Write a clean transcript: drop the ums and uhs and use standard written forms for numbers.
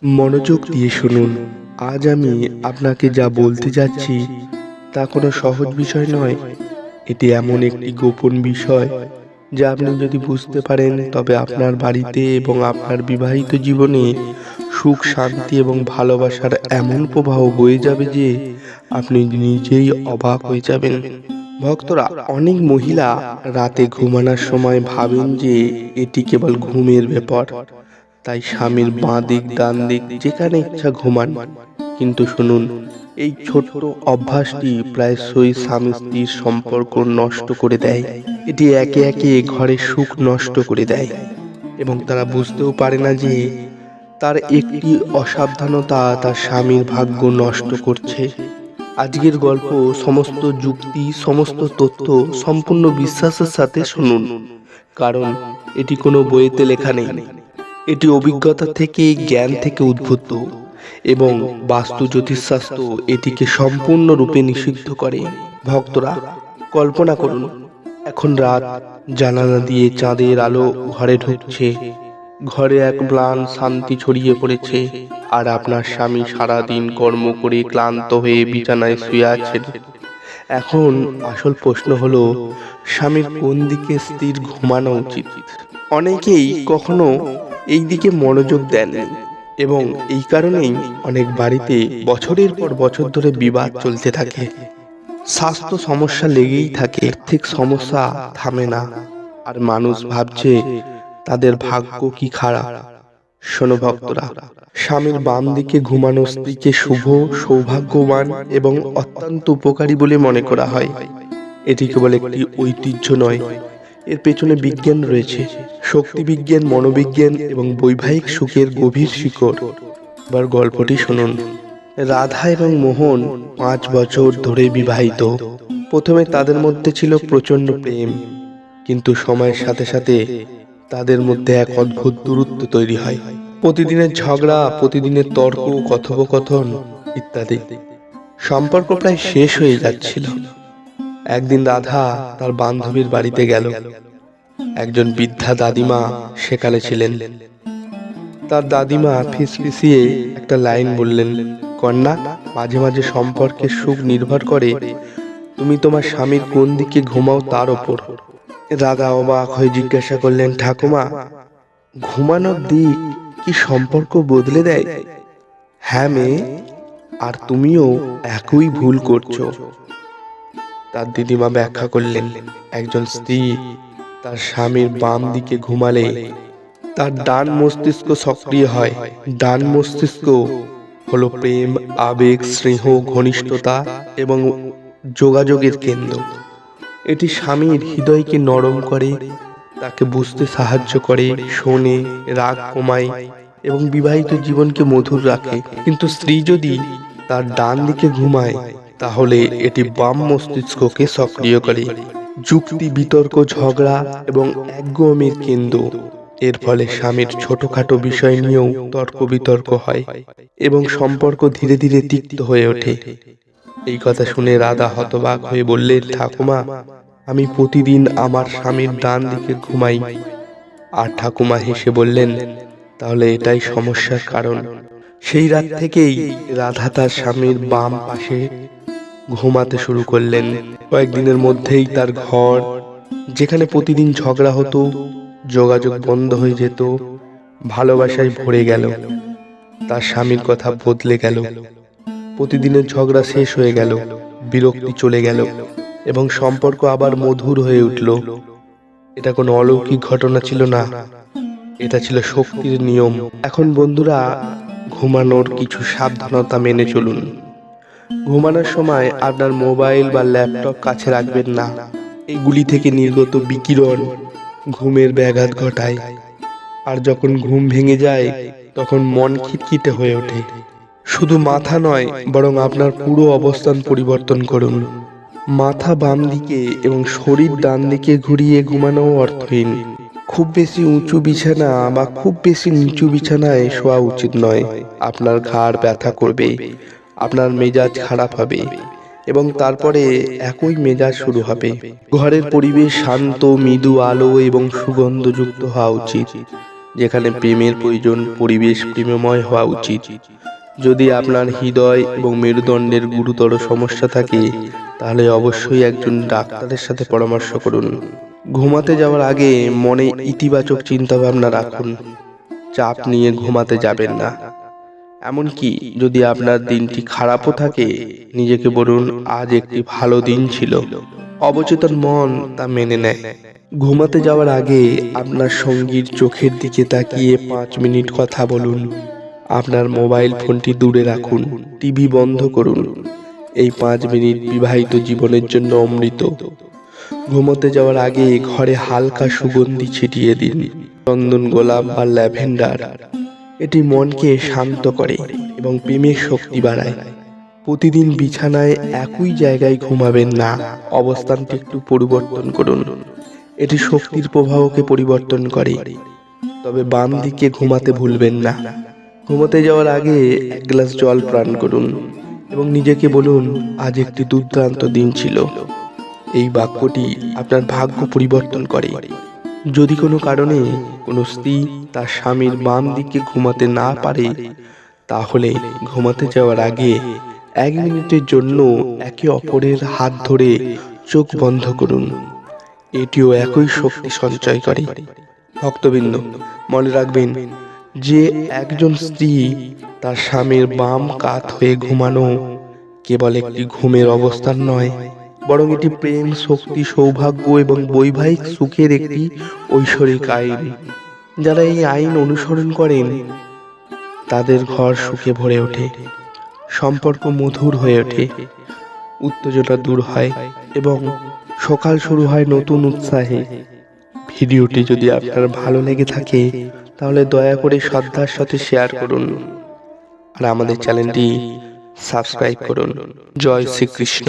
মনোযোগ দিয়ে শুনুন। আজ আমি আপনাকে যা বলতে যাচ্ছি তা কোনো সহজ বিষয় নয়। এটি এমন একটি গোপন বিষয় যা আপনি যদি বুঝতে পারেন তবে আপনার বাড়িতে এবং আপনার বিবাহিত জীবনে সুখ, শান্তি এবং ভালোবাসার এমন প্রবাহ বয়ে যাবে যে আপনি নিজেই অবাক হয়ে যাবেন। ভক্তরা, অনেক মহিলা রাতে ঘুমানোর সময় ভাবেন যে এটি কেবল ঘুমের ব্যাপার, তাই স্বামীর বাঁ দিক ডান দিক যেখানে ইচ্ছা ঘুমান। কিন্তু শুনুন, এই ছোট্ট অভ্যাসটি প্রায়শই স্বামী স্ত্রীর সম্পর্ক নষ্ট করে দেয়। এটি একে একে ঘরের সুখ নষ্ট করে দেয় এবং তারা বুঝতেও পারে না যে তার একটি অসাবধানতা তার স্বামীর ভাগ্য নষ্ট করছে। আজকের গল্প সমস্ত যুক্তি, সমস্ত তথ্য সম্পূর্ণ বিশ্বাসের সাথে শুনুন, কারণ এটি কোনো বইতে লেখা নেই। এটি অভিজ্ঞতা থেকে, জ্ঞান থেকে উদ্ভূত এবং বাস্তু জ্যোতিষশাস্ত্র এটিকে সম্পূর্ণরূপে নিষিদ্ধ করে। ভক্তরা, কল্পনা করুন, এখন রাত, জানালা দিয়ে চাঁদের আলো ঘরে ঢুকছে, ঘরে এক ম্লান শান্তি ছড়িয়ে পড়েছে, আর আপনার স্বামী সারাদিন কর্ম করে ক্লান্ত হয়ে বিছানায় শুয়ে আছেন। এখন আসল প্রশ্ন হলো, স্বামীর কোন দিকে স্ত্রীর ঘুমানো উচিত? অনেকেই কখনো এই দিকে মনোযোগ দেননি এবং এই কারণেই অনেক বাড়িতে বছরের পর বছর ধরে বিবাদ চলতে থাকে। স্বাস্থ্য সমস্যা লেগেই থাকে, আর্থিক সমস্যা থামে না, আর মানুষ ভাবছে তাদের ভাগ্য কি খারাপ। শোনো ভক্তরা, স্বামীর বাম দিকে ঘুমানো স্ত্রীকে শুভ, সৌভাগ্যবান এবং অত্যন্ত উপকারী বলে মনে করা হয়। এটি কেবল একটি ঐতিহ্য নয়, এর পেছনে বিজ্ঞান রয়েছে, শক্তিবিজ্ঞান, মনোবিজ্ঞান এবং বৈবাহিক সুখের গভীর শিকড়। এবার গল্পটি শুনুন। রাধা এবং মোহন 5 বছর ধরে বিবাহিত। প্রথমে তাদের মধ্যে ছিল প্রচন্ড প্রেম, কিন্তু সময়ের সাথে সাথে তাদের মধ্যে এক অদ্ভুত দূরত্ব তৈরি হয়। প্রতিদিনের ঝগড়া, প্রতিদিনের তর্ক, কথোপকথন ইত্যাদি। সম্পর্ক প্রায় শেষ হয়ে যাচ্ছিল। একদিন রাধা তার বান্ধবীর বাড়িতে গেল। একজন বৃদ্ধা দাদিমা সেখানে ছিলেন। তার দাদিমা ফিসফিসিয়ে একটা লাইন বললেন, কন্যা, মাঝে মাঝে সম্পর্কের সুখ নির্ভর করে তুমি তোমার স্বামীর কোন দিকে ঘুমাও তার ওপর। রাধা অবাক হয়ে জিজ্ঞাসা করলেন, ঠাকুমা, ঘুমানোর দিক কি সম্পর্ক বদলে দেয়? হ্যাঁ মেয়ে, আর তুমিও একই ভুল করছো। তার দিদিমা ব্যাখ্যা করলেন, একজন স্ত্রী তার স্বামীর বাম দিকে ঘুমালে তার ডান মস্তিষ্ক সক্রিয় হয়। ডান মস্তিষ্ক হলো প্রেম, আবেগ, স্নেহ, ঘনিষ্ঠতা এবং যোগাযোগের কেন্দ্র। এটি স্বামীর হৃদয়কে নরম করে, তাকে বুঝতে সাহায্য করে, শোনে, রাগ কমায় এবং বিবাহিত জীবনকে মধুর রাখে। কিন্তু স্ত্রী যদি তার ডান দিকে ঘুমায় তাহলে এটি বাম মস্তিষ্ককে সক্রিয় করে, যুক্তি, বিতর্ক, ঝগড়া এবং একগুঁয়েমির কেন্দ্র। এর ফলে স্বামীর ছোটখাটো বিষয় নিয়েও তর্ক বিতর্ক হয় এবং সম্পর্ক ধীরে ধীরে তিক্ত হয়ে ওঠে। এই কথা শুনে রাধা হতবাক হয়ে বললেন, ঠাকুমা, আমি প্রতিদিন আমার স্বামীর ডান দিকে ঘুমাই। আর ঠাকুমা হেসে বললেন, তাহলে এটাই সমস্যার কারণ। সেই রাত থেকেই রাধা তার স্বামীর বাম পাশে ঘুমাতে শুরু করলেন। কয়েকদিনের মধ্যেই তার ঘর, যেখানে প্রতিদিন ঝগড়া হতো, যোগাযোগ বন্ধ হয়ে যেত, ভালোবাসায় ভরে গেল। তার স্বামীর কথা বদলে গেল। প্রতিদিনের ঝগড়া শেষ হয়ে গেল, বিরক্তি চলে গেল এবং সম্পর্ক আবার মধুর হয়ে উঠল। এটা কোনো অলৌকিক ঘটনা ছিল না, এটা ছিল শক্তির নিয়ম। এখন বন্ধুরা, ঘুমানোর কিছু সাবধানতা মেনে চলুন। ঘুমানোর সময় আপনার মোবাইল বা ল্যাপটপ কাছে রাখবেন না। এগুলি থেকে নির্গত বিকিরণ ঘুমের ব্যাঘাত ঘটায়, আর যখন ঘুম ভেঙে যায় তখন মন খিটখিটে হয়ে ওঠে। শুধু মাথা নয়, বরং আপনার পুরো অবস্থান পরিবর্তন করুন। মাথা বাম দিকে এবং শরীর ডান দিকে ঘুরিয়ে ঘুমানো অর্থহীন। খুব বেশি উঁচু বিছানা বা খুব বেশি নিচু বিছানায় শোয়া উচিত নয়। আপনার ঘাড় ব্যথা করবে, আপনার মেজাজ খারাপ হবে এবং তারপরে একই মেজাজ শুরু হবে। ঘরের পরিবেশ শান্ত, মৃদু আলো এবং সুগন্ধযুক্ত হওয়া উচিত। যেখানে প্রেমের প্রয়োজন, পরিবেশ প্রেমময় হওয়া উচিত। যদি আপনার হৃদয় এবং মেরুদণ্ডের গুরুতর সমস্যা থাকে তাহলে অবশ্যই একজন ডাক্তারের সাথে পরামর্শ করুন। ঘুমাতে যাওয়ার আগে মনে ইতিবাচক চিন্তাভাবনা রাখুন। চাপ নিয়ে ঘুমাতে যাবেন না। এমনকি যদি আপনার দিনটি খারাপও থাকে, নিজেকে বলুন আজ একটি ভালো দিন ছিল। অবচেতন মন তা মেনে নেয়। ঘুমাতে যাওয়ার আগে আপনার সঙ্গীর চোখের দিকে তাকিয়ে 5 মিনিট কথা বলুন। আপনার মোবাইল ফোনটি দূরে রাখুন, টিভি বন্ধ করুন। এই 5 মিনিট বিবাহিত জীবনের জন্য অমৃত। ঘুমোতে যাওয়ার আগে ঘরে হালকা সুগন্ধি ছিটিয়ে দিন, চন্দন, গোলাপ বা ল্যাভেন্ডার। এটি মনকে শান্ত করে এবং প্রেমের শক্তি বাড়ায়। প্রতিদিন বিছানায় একই জায়গায় ঘুমাবেন না, অবস্থানটি একটু পরিবর্তন করুন। এটি শক্তির প্রবাহকে পরিবর্তন করে। তবে বাম দিকে ঘুমাতে ভুলবেন না। ঘুমাতে যাওয়ার আগে 1 গ্লাস জল পান করুন এবং নিজেকে বলুন আজ একটি দুর্দান্ত দিন ছিল। এই বাক্যটি আপনার ভাগ্য পরিবর্তন করে। যদি কোনো কারণে কোনো স্ত্রী তার স্বামীর বাম দিকে ঘুমাতে না পারে, তাহলে ঘুমাতে যাওয়ার আগে 1 মিনিটের জন্য একে অপরের হাত ধরে চোখ বন্ধ করুন। এটিও একই শক্তি সঞ্চয় করে। ভক্তবৃন্দ, মনে রাখবেন যে একজন স্ত্রী তার স্বামীর বাম কাত হয়ে ঘুমানো কেবল একটি ঘুমের অবস্থান নয়, বরং এটি প্রেম, শক্তি, সৌভাগ্য এবং বৈবাহিক সুখের একটি ঐশ্বরিক আইন। যারা এই আইন অনুসরণ করেন তাদের ঘর সুখে ভরে ওঠে, সম্পর্ক মধুর হয়ে ওঠে, উত্তেজনা দূর হয় এবং সকাল শুরু হয় নতুন উৎসাহে। ভিডিওটি যদি আপনার ভালো লেগে থাকে তাহলে দয়া করে শ্রদ্ধার সাথে শেয়ার করুন আর আমাদের চ্যানেলটি সাবস্ক্রাইব করুন। জয় শ্রীকৃষ্ণ।